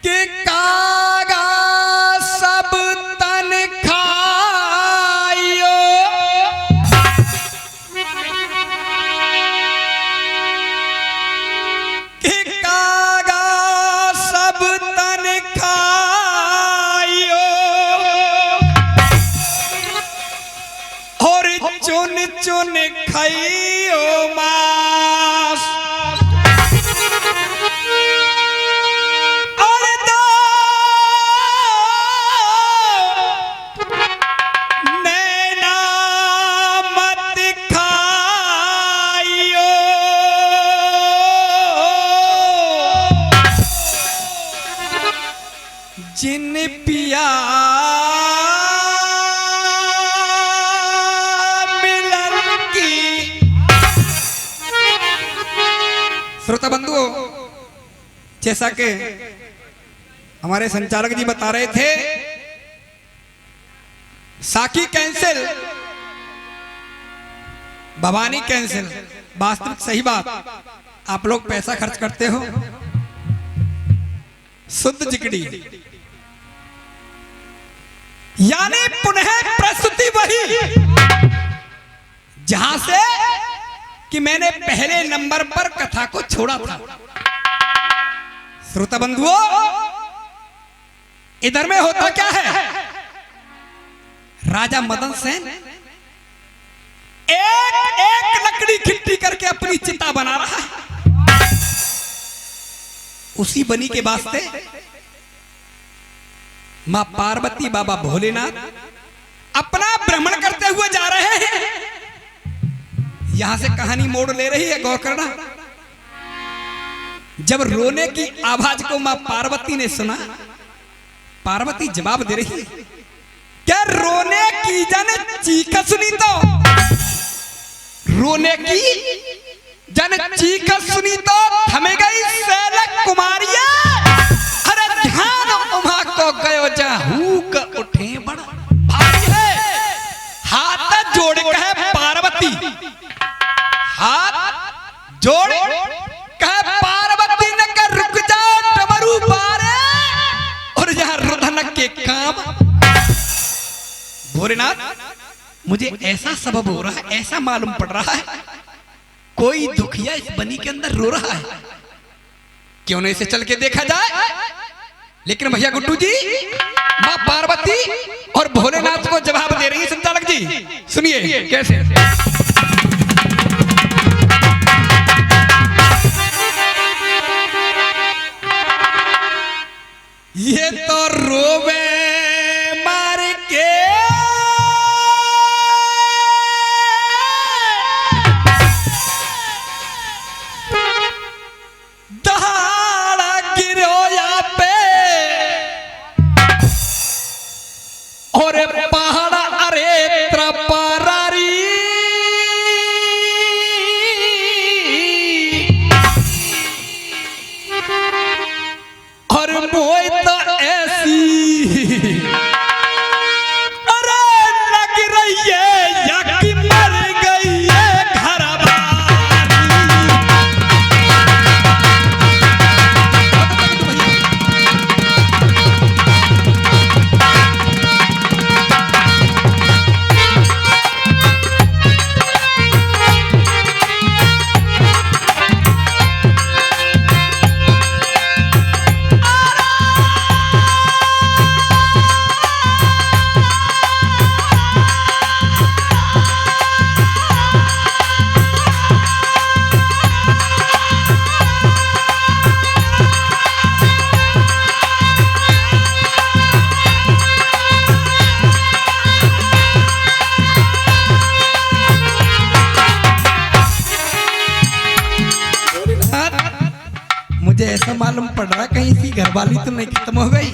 कि कागा सब तन खाइयो, कि कागा सब तन खाइयो और चुन चुन खाइयो मांस, और दो नैना मत खाइयो, जिन पिया श्रोता बंधुओं, जैसा कि हमारे संचालक जी बता रहे थे, साकी कैंसिल, भवानी कैंसिल। वास्तविक सही बात, आप लोग पैसा खर्च करते हो, शुद्ध जिकड़ी, यानी पुनः प्रस्तुति वही जहां से कि मैंने पहले नंबर पर कथा को छोड़ा था। श्रोता बंधुओं, इधर में होता क्या है, राजा मदन सेन एक एक लकड़ी खिट्टी करके अपनी चिता बना रहा है। उसी बनी के वास्ते मां पार्वती बाबा भोलेनाथ अपना भ्रमण करते हुए जा रहे हैं। यहां से कहानी मोड़ ले रही है, गौर करना। जब रोने की आवाज को मां पार्वती ने सुना, पार्वती जवाब दे रही है, क्या रोने की जन चीख सुनी तो, रोने की जन चीख सुनी तो थम गई सैल कुमारिया, अरे ध्यान उमा को गयो जहूक उठे बड़ा भारी है। हाथ जोड़ कहे पार्वती, हाथ जोड़ कहे पार्वती ने कर रुक जाओ डमरू पारे, और यहां रुधन के काम। भोलेनाथ, मुझे ऐसा सबब हो रहा है, ऐसा मालूम पड़ रहा है, कोई दुखिया इस बनी के अंदर रो रहा है। क्यों नहीं इसे चल के देखा जाए। लेकिन भैया गुड्डू जी, मां पार्वती और भोलेनाथ को जवाब दे रही है संचालक जी, सुनिए कैसे। ये तो रोवे मार के दहाड़ा गिरोया पे, और पहाड़ अरे त्रपरारी, और मोई तो ऐसी अरे लग रही है या कि मर गई है मुझे ऐसा मालूम पड़ रहा कहीं इसकी घरवाली तो नहीं खत्म हो गई।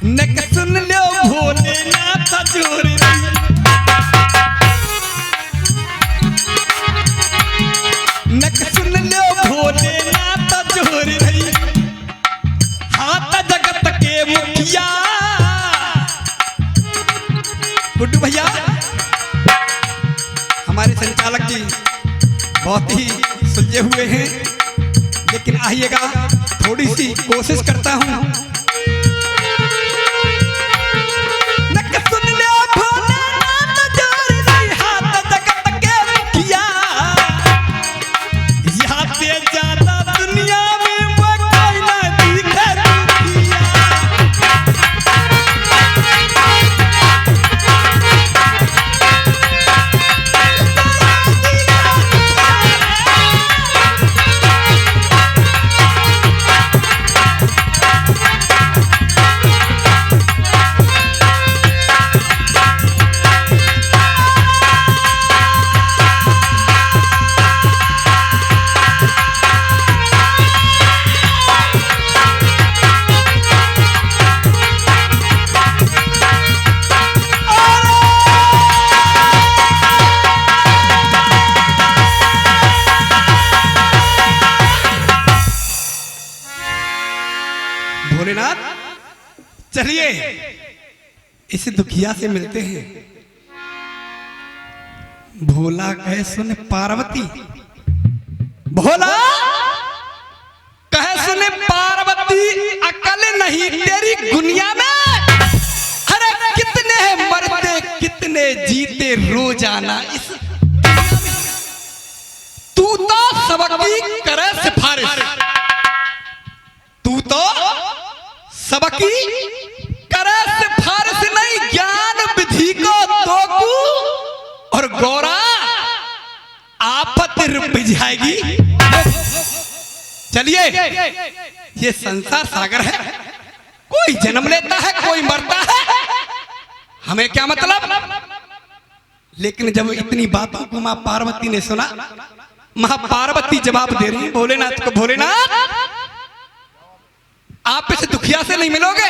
नक सुन लो भोलेनाथ जोर, नक सुन लो भोलेनाथ जोर रही, हाथ जगत के मुखिया। गुड्डू भैया, हमारे संचालक जी बहुत ही सुलझे हुए हैं, लेकिन आइएगा थोड़ी सी कोशिश करता हूँ। भोलेनाथ चलिए इस दुखिया से मिलते हैं। भोला कहे सुन पार्वती, भोला कहे सुन पार्वती, अकल नहीं तेरी दुनिया में। अरे कितने मरते कितने जीते रोजाना इस तू तो सबकी करे सिफारिश, तू तो सबकी करे सिफारिश नहीं, ज्ञान विधि को दोकू और गौरा आफत रुप जाएगी। चलिए ये संसार सागर है, कोई जन्म लेता है कोई मरता है, हमें क्या मतलब। लेकिन जब इतनी बातों को मां पार्वती ने सुना, मां पार्वती जवाब दे रही है भोलेनाथ को, भोलेनाथ आप इस दुखिया से नहीं मिलोगे,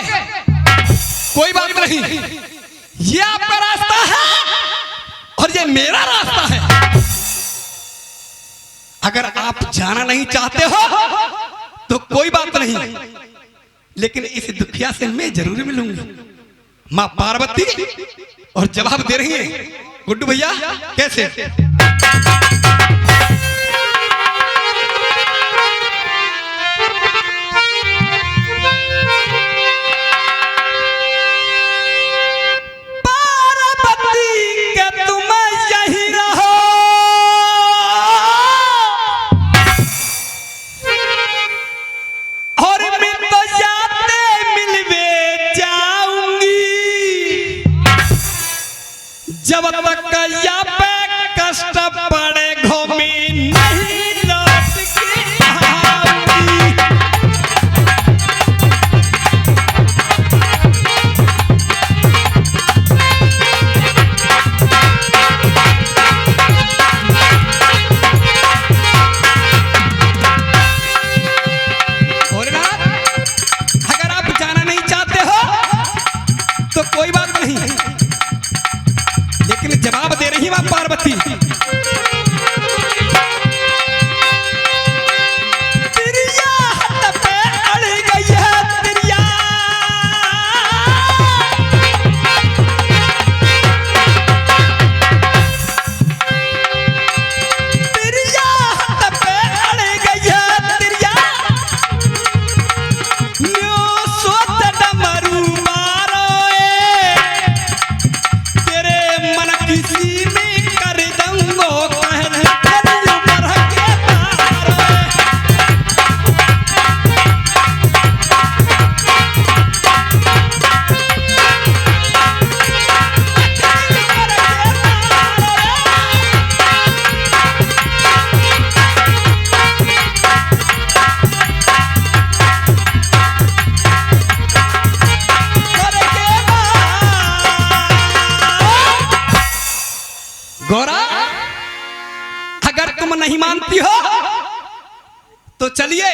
कोई बात नहीं, ये आपका रास्ता है और ये मेरा रास्ता है। अगर आप जाना नहीं चाहते हो तो कोई बात नहीं, लेकिन इस दुखिया से मैं जरूर मिलूंगी। मां पार्वती और जवाब दे रही है, गुड्डू भैया कैसे। जब तक या पे कष्ट पड़े घूमी नहीं लौट के आऊंगी। भोलेनाथ अगर आप जाना नहीं चाहते हो तो कोई बात नहीं, लेकिन जवाब दे रही मां पार्वती, तिरिया हाथ पे अड़ गई है तिरिया, तिरिया हाथ पे अड़ गई है तिरिया, न्यू सोच डमरू मारो तेरे मन किसी में कर दूंगो कहन तेरे ऊपर के पार। गौरा अगर तुम नहीं मानती हो तो चलिए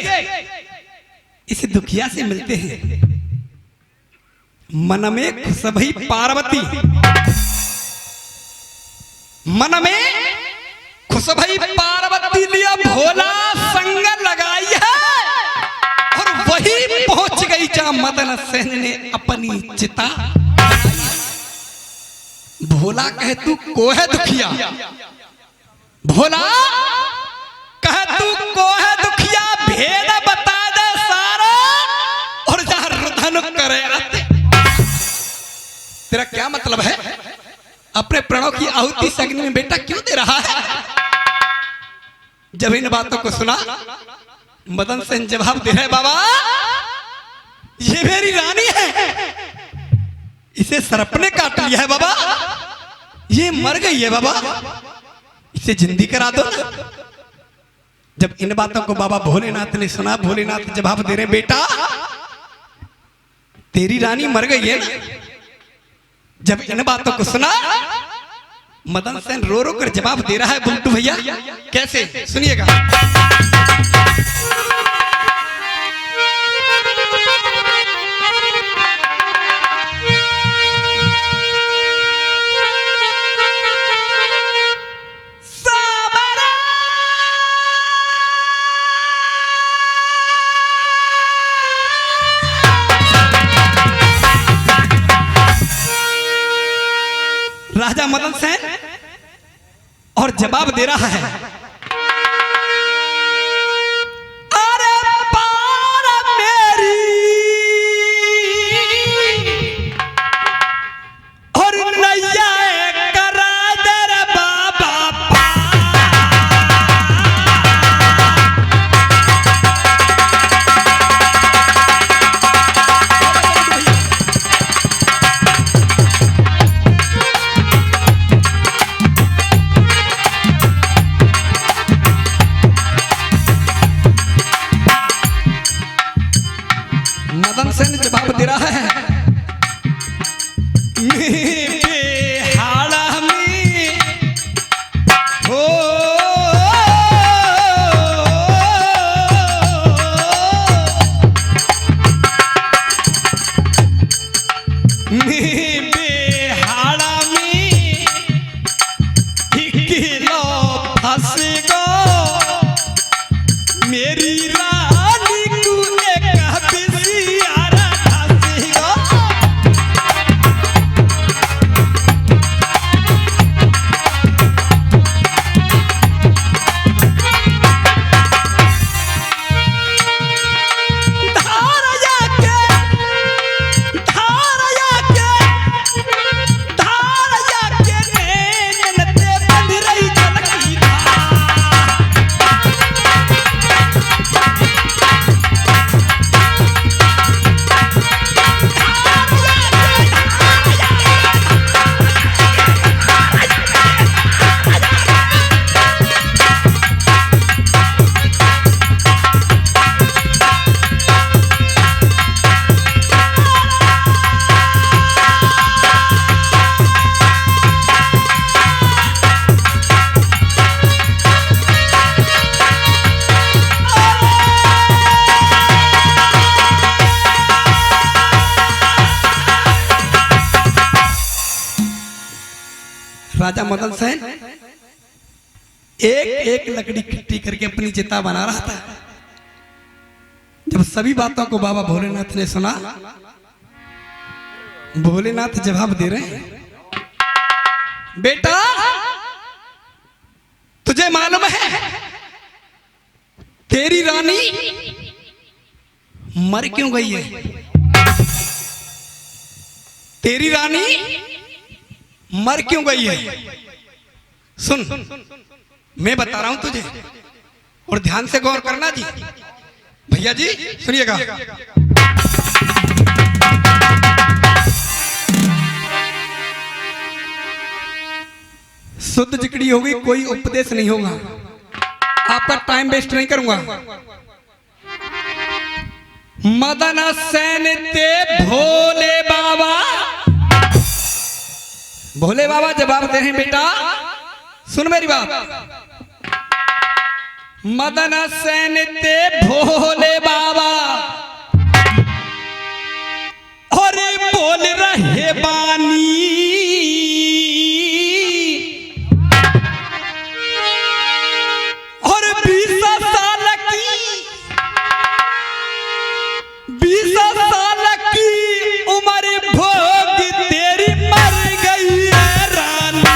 इस दुखिया से मिलते हैं। मन में खुश भई पार्वती, मन में खुश भई पार्वती लिया भोला संग लगाई है और वही पहुंच गई जहां मदन सेन ने अपनी चिता। भोला कहे तू को है दुखिया, भोला कहे तू को है दुखिया, भेद बता दे सारा तेरा क्या मतलब है? अपने प्रणों की आहुति इस अग्नि में बेटा क्यों दे रहा है? जब इन बातों को सुना मदन सेन जवाब दे रहे, बाबा ये मेरी रानी है, इसे सर्प ने काट लिया है बाबा, ये मर गई है बाबा, इसे जिंदी करा दो। जब इन बातों को बाबा भोलेनाथ ने सुना, भोलेनाथ जवाब दे रहे, बेटा तेरी रानी मर गई है। जब इन बातों को सुना मदन सेन रो रो कर जवाब दे रहा है, बुल्टू भैया कैसे, सुनिएगा। राजा मदन सेन और जवाब दे रहा है, अरे पार मेरी और नैया करा दे रे बाबा मदन सेन जवाब दे रहा है, बेहाड़ा में हो बेहाड़ा में किलो फंस गो मेरी रानी को राजा मदन सेन एक एक लकड़ी इकट्ठी करके अपनी चिता बना रहा था। जब सभी बातों को बाबा भोलेनाथ ने सुना, भोलेनाथ जवाब दे रहे हैं, बेटा तुझे मालूम है तेरी रानी मर क्यों गई है? तेरी रानी मर क्यों गई है? सुन मैं बता रहा हूं तुझे और ध्यान से गौर करना जी। भैया जी सुनिएगा। शुद्ध जिकड़ी होगी, कोई उपदेश नहीं होगा, आपका टाइम वेस्ट नहीं करूंगा। मदन सेन ते भोले बाबा, भोले बाबा जवाब दे रहे हैं, बेटा सुन मेरी बात। मदन सेन ते भोले बाबा और बोल रहे बानी, और 20 साल की उम्र भोग तेरी मर गई है रानी।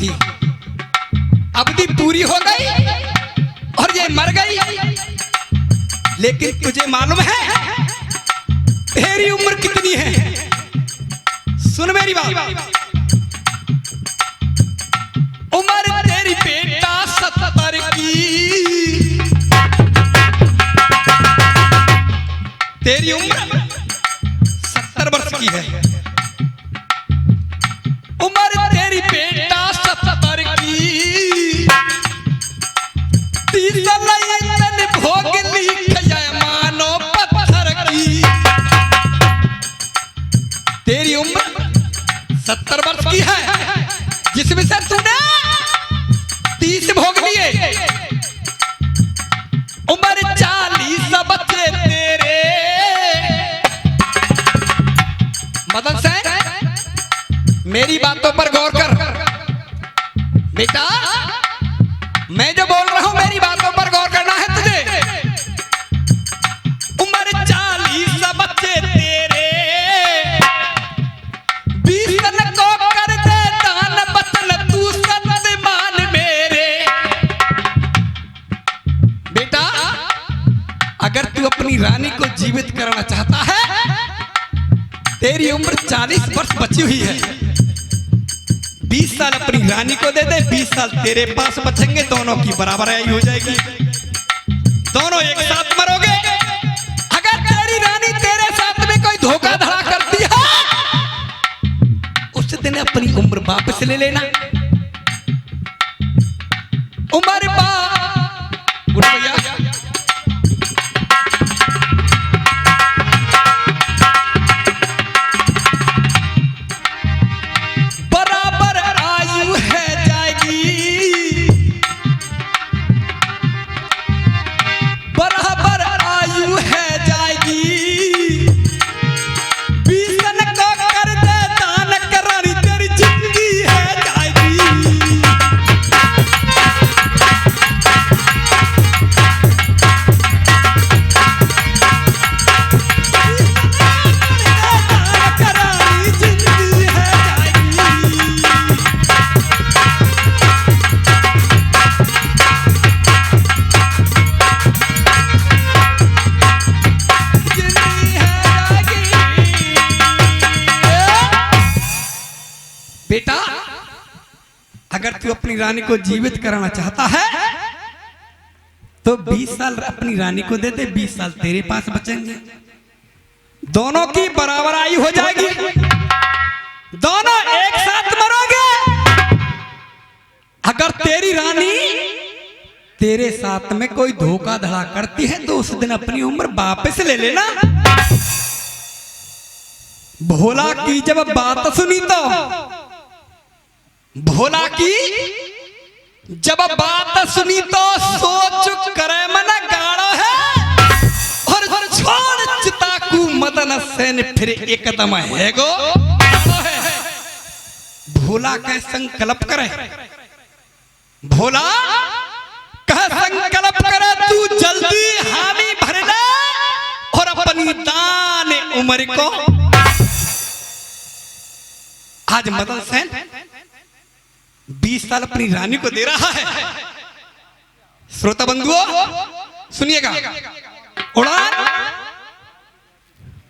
की अवधि पूरी हो गई और ये मर गई। लेकिन तुझे मालूम है तेरी उम्र कितनी है? सुन मेरी बात। उम्र तेरी बेटा 70 की, तेरी उम्र 70 वर्ष की है। उम्र तेरी बेटा 70 की, 30 लयन भोग लिख मानो पत्थर की। तेरी उम्र 70 वर्ष की है, जिसमें से तूने 30 भोग लिए। उम्र 40 बच्चे तेरे। मदन सेन मेरी बातों पर गौर कर बेटा, मैं जो बोल रहा हूं मेरी बातों पर गौर करना है तुझे। उम्र 40 बच्चे तेरे, 20 को कर दे दान बचन तू सन्मान मेरे। बेटा अगर तू अपनी रानी को जीवित करना चाहता है, तेरी उम्र 40 वर्ष बची हुई है। 20 साल अपनी रानी को दे दे, 20 साल तेरे पास बचेंगे, दोनों की बराबर आयु हो जाएगी, दोनों एक साथ मरोगे। अगर तेरी रानी तेरे साथ में कोई धोखा धड़ा करती है, उस दिन अपनी उम्र वापस ले लेना। उम्र भैया बेटा अगर तू अपनी रानी को जीवित कराना चाहता है तो 20 साल अपनी रानी को दे दे, 20 साल तेरे पास बचेंगे, दोनों की बराबर आयु हो जाएगी, दोनों एक साथ मरोगे। अगर तेरी रानी तेरे साथ में कोई धोखा धड़ा करती है तो उस दिन अपनी उम्र वापस ले लेना। भोला की जब बात सुनी तो, भोला की जब बात सुनी तो सोच करे मन गाड़ा है, और छोड़ चिताकू मदन सेन फिर एकदम है गो। भोला कह संकल्प करे, भोला कह संकल्प करे तू जल्दी हामी भर ले और अपनी दान उम्र को। आज मदन सेन 20 साल अपनी रानी को दे रहा है। श्रोता बंधुओं सुनिएगा, उड़ान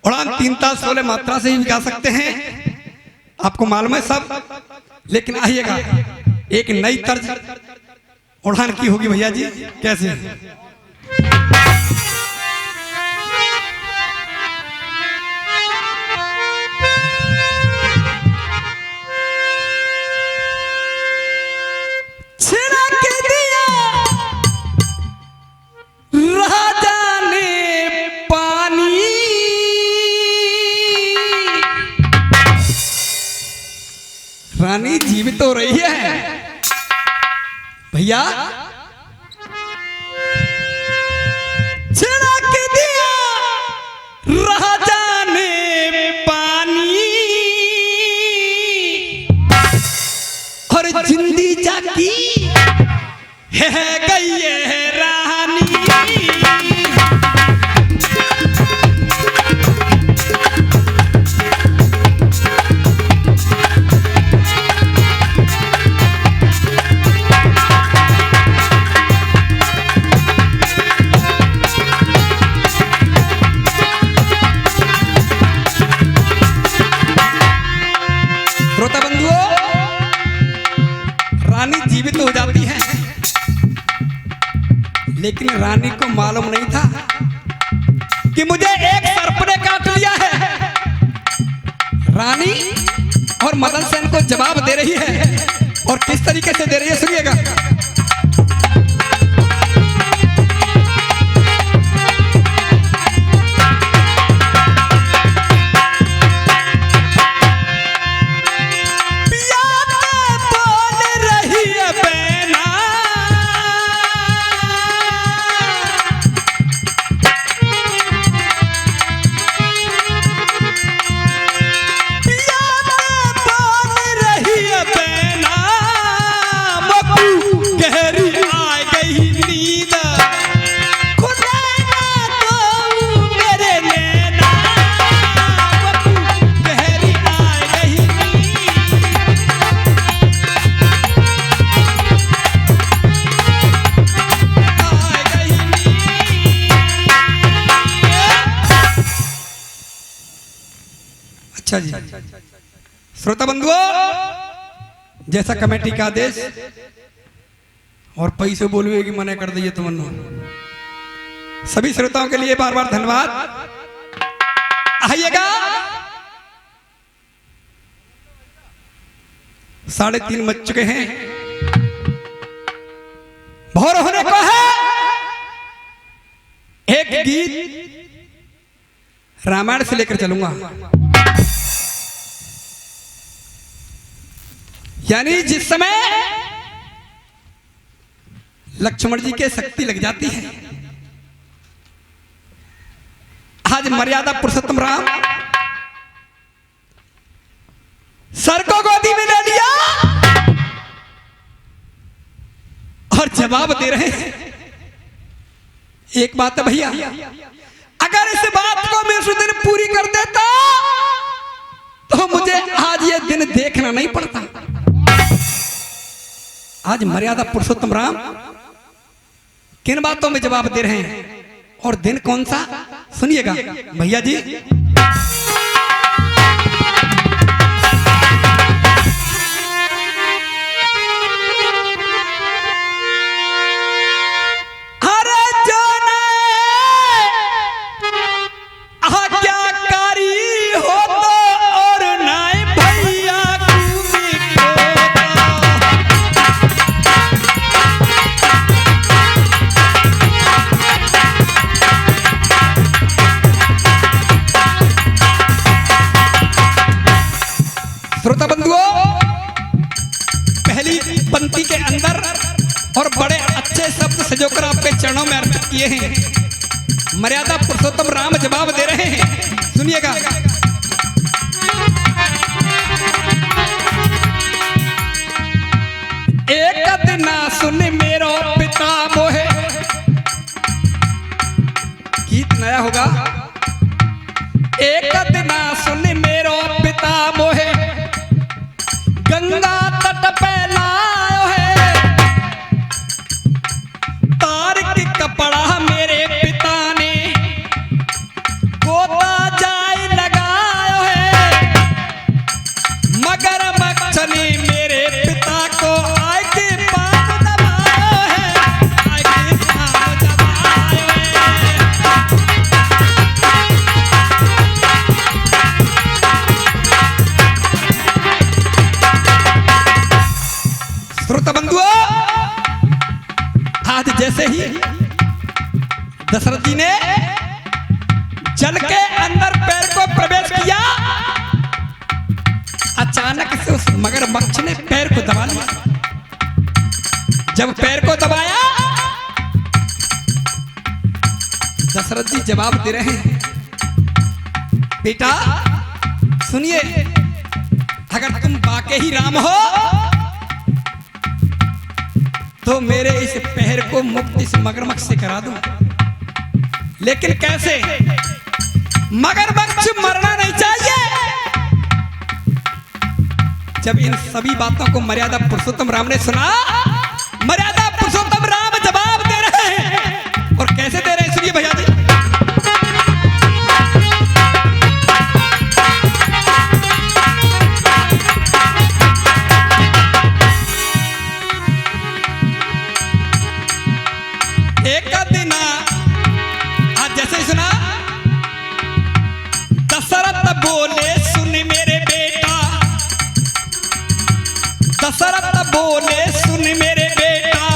उड़ान 3 ताल 16 मात्रा से ही गा सकते हैं, आपको मालूम है सब। लेकिन आइएगा एक नई तर्ज उड़ान की होगी भैया जी। कैसे? रानी जीवित हो रही है भैया, छिड़क दिया राजा ने पानी और जिंदी जाती है गई है रानी। लेकिन रानी को मालूम नहीं था कि मुझे एक सर्प ने काट लिया है। रानी और मदन सेन को जवाब दे रही है और किस तरीके से दे रही है सुनिएगा। अच्छा जी, श्रोता बंधुओं, जैसा कमेटी का आदेश और पैसे बोलवे कि मना कर दिए तो मनो सभी श्रोताओं के लिए बार बार धन्यवाद। आइएगा 3:30 बज चुके हैं, भोर होने को है। एक गीत रामायण से लेकर चलूंगा, यानी जिस समय लक्ष्मण जी के शक्ति लग जाती है। आज मर्यादा पुरुषोत्तम राम सर को गोदी में ले लिया और जवाब दे रहे हैं। एक बात है भैया, अगर इस बात को मैं उस दिन पूरी कर देता तो मुझे आज ये दिन देखना नहीं पड़ता। आज मर्यादा पुरुषोत्तम राम किन बातों में जवाब दे रहे हैं और दिन कौन सा सुनिएगा भैया जी। श्रोता बंधुओं, पहली पंक्ति के अंदर और बड़े अच्छे शब्द सजोकर आपके चरणों में अर्पित किए हैं। मर्यादा पुरुषोत्तम राम जवाब दे रहे हैं, सुनिएगा। एक दिन सुन मेरो पिता मोहे, गीत नया होगा। एक दिन सुन मेरो पिता मोहे, गंगा तट पे लायो है, तारिक कपड़ा मेरे पिता ने गोता जाय लगायो है, मगर मच्छली मेरे पिता को आय के पाँव दबायो है, आय के पाँव दबायो है। श्रोता बंधुओं, आज जैसे ही दशरथ जी ने जल के अंदर पैर को प्रवेश किया, अचानक से उस मगरमच्छ ने पैर को दबा लिया। जब पैर को दबाया, दशरथ जी जवाब दे रहे हैं, बेटा सुनिए, अगर तुम वाकई ही राम हो तो मेरे इस पैर को मुक्त इस मगरमच्छ से करा दो। लेकिन कैसे? मगरमच्छ मरना नहीं चाहिए। जब इन सभी बातों को मर्यादा पुरुषोत्तम राम ने सुना, मर्यादा पुरुषोत्तम राम जवाब दे रहे हैं। और कैसे दे रहे हैं सुनिए भैया जी। एक बोले सुन मेरे बेटा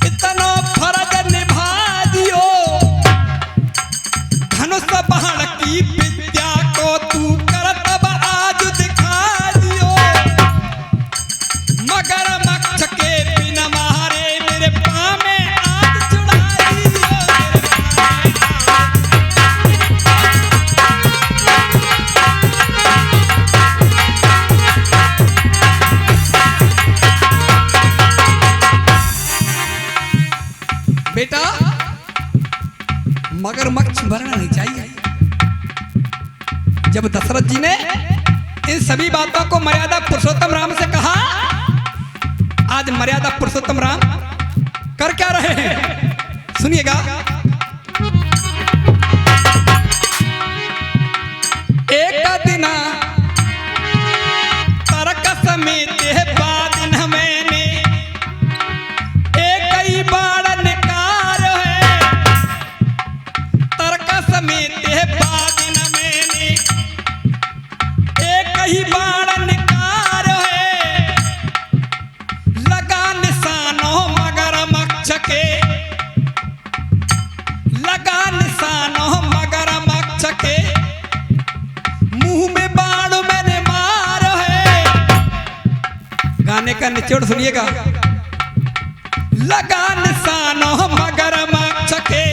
इतना फर्ज निभा दियो, धनुष बाण की विद्या को तू करतब आज दिखा दियो, मगरमच्छ के बिना मारे मेरे पाँव में आज जुड़ा दियो। बेटा मगरमच्छ मरना नहीं चाहिए। जब दशरथ जी ने इन सभी बातों को मर्यादा पुरुषोत्तम राम से कहा, आज मर्यादा पुरुषोत्तम राम कर क्या रहे हैं सुनिएगा। एक दिना तर्क समेत बादिन मैंने एक ही बाण निकार है, तर्क समेत बादिन मैंने एक ही बाण निकार है, लगा निशानों मगरमच्छ के, लगा निशानों मगरमच्छ के, मुंह में बाण मैंने मार है। गाने का निचोड़ सुनिएगा। लगा निशानों मगरमच्छ के